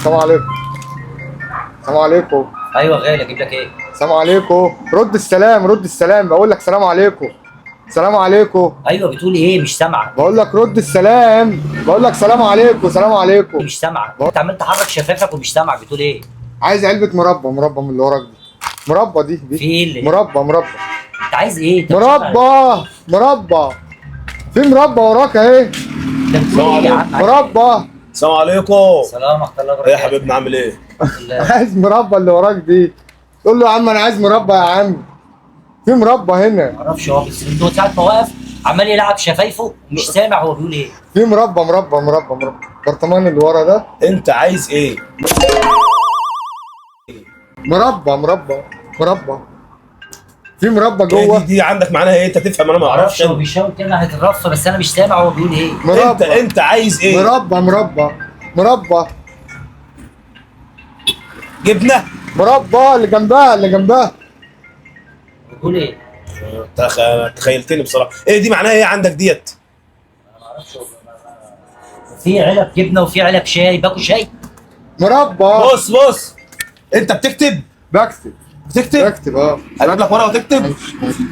السلام عليكم. السلام عليكم. ايوه غالي، اجيب لك ايه؟ السلام عليكم. رد السلام، رد السلام، بقول لك سلام عليكم. سلام عليكم. ايوه بتقول ايه؟ مش سامعه. بقول لك رد السلام، بقول لك سلام عليكم، سلام عليكم. مش سامعه، انت عمال تحرك شفافك ومش سامع بتقول ايه؟ عايز علبة مربى، مربى من اللي وراك دي. مربى دي. في ايه اللي؟ مربى. انت عايز ايه؟ انت مربى. في مربى وراك اهي. انت بتقول ايه يا عم؟ مربى. السلام عليكم. سلام ورحمه الله ايه وبركاته. يا حبيبنا عامل ايه؟ عايز مربى اللي وراك دي. تقول له يا عم انا عايز مربى يا عم. في مربى هنا. ما اعرفش هو، بس انت ساعه ما واقف عمال يلعب شفايفه ومش سامع هو بيقول ايه. في مربى. برطمان اللي ورا ده. انت عايز ايه؟ مربى. في مربى ايه جوه. دي عندك معناها ايه؟ انت تفهم انا ما ما اعرفش اعرفش. هو بيشاور كده ناحيه الرف، بس انا مش سامع هو بيقول ايه. انت عايز ايه؟ مربى. جبنه؟ مربى اللي جنبها. بيقول ايه؟ تخيلتني بصراحه. ايه دي معناها ايه عندك ديت؟ ما اعرفش في علب جبنه وفي علب شاي، باكل شاي. مربى. بص انت بتكتب بكتب اه. هجيب لك ورقه وتكتب.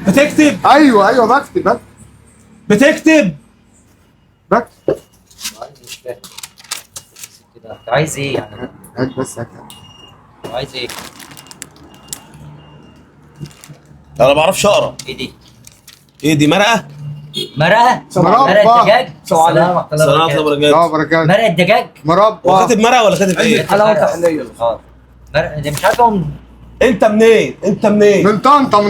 بتكتب. ايوه بكتب. مش فاهم كده، انت عايز ايه يعني؟ هات بس هات. عايز ايه؟ انا ما بعرفش اقرا. ايه دي؟ ايه دي مرقه؟ مرقه دجاج. سلام عليكم وبركاته. مرقه دجاج. مربى. هو كاتب مرقه ولا كاتب ايه؟ حلاوه تحليه. اه مرقه دي مش عارفه انت منين؟ من طنطا.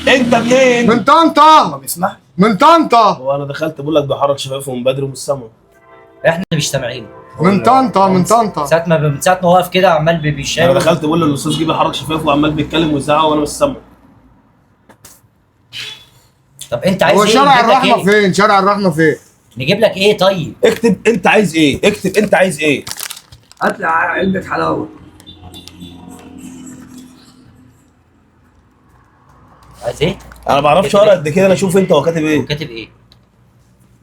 انت منين؟ من طنطا. ما بيسمعش. من طنطا. هو انا دخلت بقول لك بحرك شفايفه من بدري ومش سامع. احنا مش سامعين. من طنطا. ساعه ما واقف كده عمال انا بيشاور. دخلت بقول له الاستاذ جه بيحرك شفايفه وعمال بيتكلم ويزعق وانا مش سامع. طب انت عايز هو ايه؟ شارع نجيب لك الرحمة ايه؟ فين؟ شارع الرحمة فين؟ نجيب لك ايه طيب؟ اكتب انت عايز ايه؟ هات لي علبة حلاوة. عايز ايه؟ انا ما بعرفش اقرا قد كده. انا اشوف انت هو كاتب ايه. كاتب ايه؟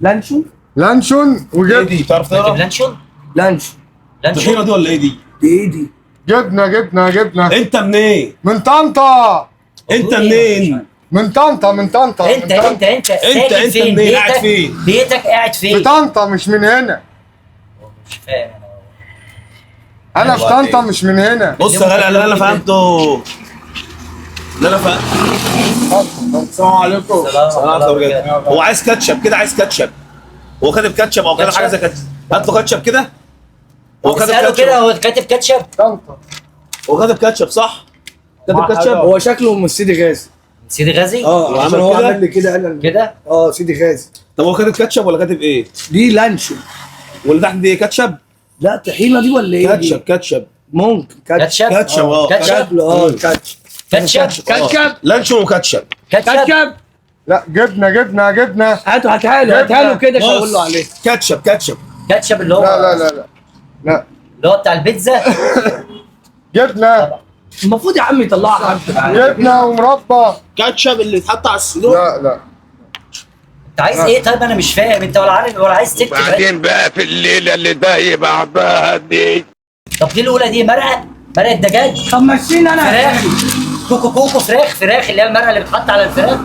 لانشون. لانشون ايه وجبنة. دي؟ تعرف كاتب تقرا؟ لانشون؟ لانشون. الطحينه دي ولا ايه دي؟ بإيدي. جبنة. انت منين؟ من طنطا. انت منين؟ من طنطا. انت انت فين؟ منين؟ قاعد فين؟ بيتك قاعد في فين؟ طنطا مش من هنا. مش فاهم انا في أيوة. طنطا مش من هنا. بص يا غالي اللي انا فهمته. السلام عليكم. السلام عليكم. هو عايز كاتشب كده، هو كاتب كاتشب او كده حاجه زي كده. هات له كاتشب كده. هو كاتب اسأله كده، كاتشب. هو كاتب كاتشب؟ طنطا. هو كاتب كاتشب صح؟ كاتب كاتشب. هو شكله من سيدي غازي. سيدي غازي؟ اه عشان هو كده؟ عمل لي كده قال كده؟ اه سيدي غازي. طب هو كاتب كاتشب ولا كاتب ايه؟ دي لانشون. واللي تحت دي كاتشب؟ لا طحينة دي ولا ايه؟ دي؟ كاتشب. ممكن كاتشب؟ كاتشب اه. كاتشب؟ كاتشب. كاتشب؟ لانشون وكاتشب. كاتشب؟ لا جبنة. هاتها له كده شاور له عليه. كاتشب. كاتشب اللي هو لا اللي هو بتاع البيتزا؟ جبنة المفروض يا عم يطلعها حد. جبنة ومربى. كاتشب اللي اتحط على الصدور. لا انت عايز ايه طيب؟ انا مش فاهم، انت ولا عارف ولا عايز تكتب. بعدين بقى في الليلة اللي زي بعضها دي. طب دي الاولى دي مرقه دجاج. طب مشينا انا. فراخ كوكو فراخ اللي هي المرقه اللي بتحط على الفراخ.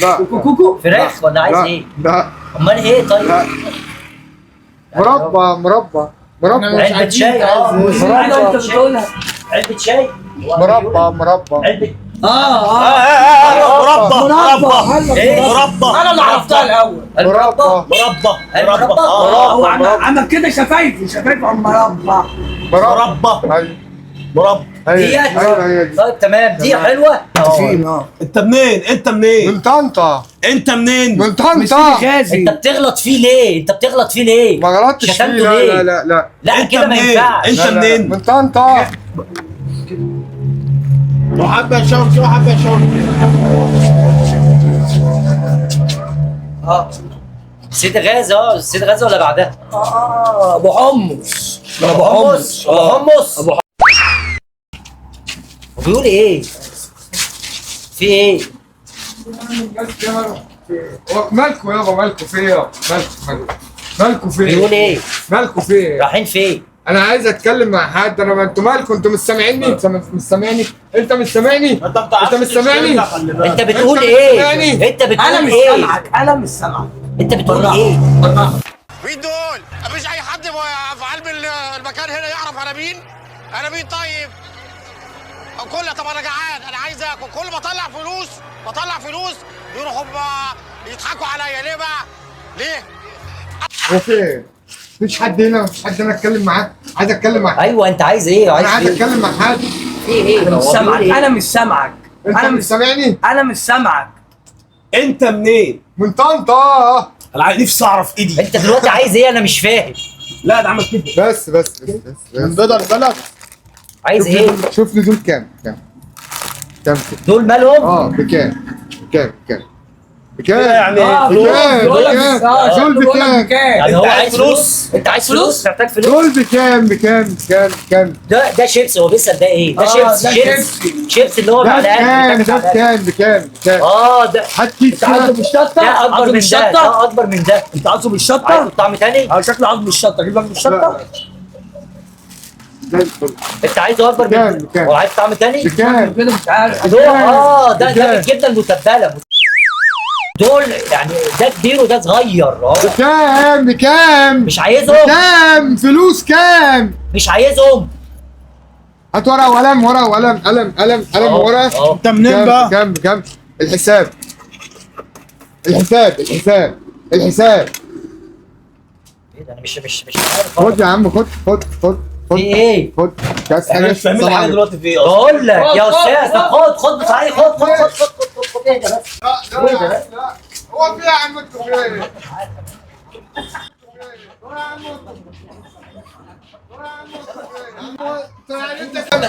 لا كوكو. فراخ ولا عايز لا. ايه؟ لا امال ايه طيب؟ لا. مربى. علبة شاي. انت بتقولها. علبة شاي. مربى. علبة مربى. ايه؟ مربى. انا اللي عرفتها الاول. المربى. مربى. هو عمل كده شفايفه عم مربى. مربى. هي دي. طيب تمام، دي حلوه. فين انت منين؟ من طنطا. من طنطا. سيدي غازي. انت بتغلط فيه ليه؟ ما غلطتش فيه. شتمته ليه؟ لا لا انت كده ما منين؟ ينفعش. انت منين؟ من طنطا. وحبه شاور. سيدي غازي ولا بعدها؟ ابو حمص. ابو حمص. بيقول ايه؟ في ايه؟ مالكوا يابا، مالكوا في ايه؟ مالكوا في ايه؟ بيقول ايه؟ مالكوا في ايه؟ رايحين فين؟ انا عايز اتكلم مع حد. انا ما انتوا مالكم؟ انتوا مش سامعيني؟ انت مش سامعني؟ انت مش سامعني؟ انت مش سامعني؟ انت بتقول ايه؟ يعني؟ انت بتقول انا مش ايه؟ سامعك، انا مش سامعك. انت بتقول ايه؟ مين دول؟ مفيش اي حد في قلب المكان هنا يعرف انا مين؟ انا مين طيب؟ طب انا جعان، انا عايز اكل. كل ما بطلع فلوس يروحوا يضحكوا عليا. ليه بقى؟ ليه؟ هو في ايه؟ مفيش حد هنا؟ مفيش حد هنا اتكلم معاه؟ عايز اتكلم مع حد. ايوه انت عايز ايه؟ انا عايز ايه؟ اتكلم مع حد. في ايه؟ انا مش هو سامعك، بيقول إيه؟ انا مش سامعك. انت انا مش مش سامعني؟ انا مش سامعك. انت منين؟ من طنطا. انا نفسي اعرف ايه دي. انت دلوقتي عايز ايه؟ انا مش فاهم. لا ده عمل كده. بس من بدر بلد. عايز ايه؟ شوف لي دول كام كده؟ دول مالهم؟ بكام؟ كده يعني بكام؟ بقول لك دول بكام؟ يعني هو عايز فلوس؟ انت عايز فلوس؟ محتاج فلوس؟ دول بكام؟ ده شيبسي. هو بيسأل ده ايه؟ ده شيبسي. ده شيبسي اللي هو ده معلقات. بكام؟ ده هات كيس انت عايزه كده. بالشطه؟ ده اكبر عايزه من ده. بالشطه؟ ده اكبر من ده. انت عايزه عايزه بالشطه؟ بطعم تاني؟ شكله عايزه بالشطه، اجيب لك بالشطه؟ زي الفل. انت عايزه اكبر من ده؟ بكام؟ هو عايز طعم تاني؟ بكام؟ كده مش عارف. ده بكام؟ الجبنه المتبله. دول يعني ده كبير وده صغير. بكام؟ مش عايزهم. كام؟ فلوس كام؟ مش عايزهم. هات ورقة وقلم، قلم ورقة. انت منين بقى؟ بكام؟ الحساب. ايه ده؟ انا مش عارف. خد يا عم، خد في ايه؟ خد كاس احنا مش فاهمين حاجه دلوقتي في ايه اصلا. بقول لك يا استاذ، طب خد صحيح، خد ايه ده بس؟ لا هو في يا عم انتوا في ايه؟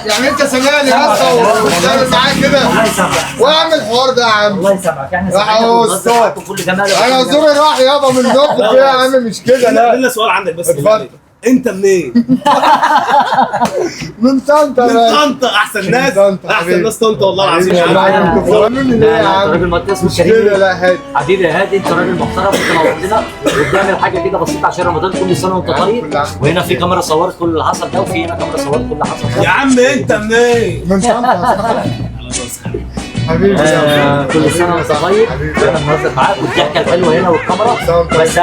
يعني انت سامعني بس وبتعمل معايا كده واعمل الحوار ده يا عم. الله يسامحك. احنا راح سامعين هو بنهزر معاك وكل جمال. انا زوري راح يابا من دقك يا عم، مش كده لا. لنا سؤال عندك بس. اتفضل. انت منين؟ من طنطا من طنطا. احسن ناس طنطا والله العظيم يا عم. انتوا فاهمين ليه يا عم؟ راجل مهندس مش كريم. كده لا هادي. حبيبي يا هادي، انت راجل محترم، انت نورتنا وبتعمل حاجه كده بسيطه عشان رمضان. كل سنه وانت طيب. وهنا في كاميرا صورت كل اللي حصل ده، وفي هنا كاميرا صورت كل اللي حصل ده. يا عم انت منين؟ من طنطا حبيبي. كل سنه وانت طيب. انا بنهزر معاك والضحكه الحلوه هنا والكاميرا بس.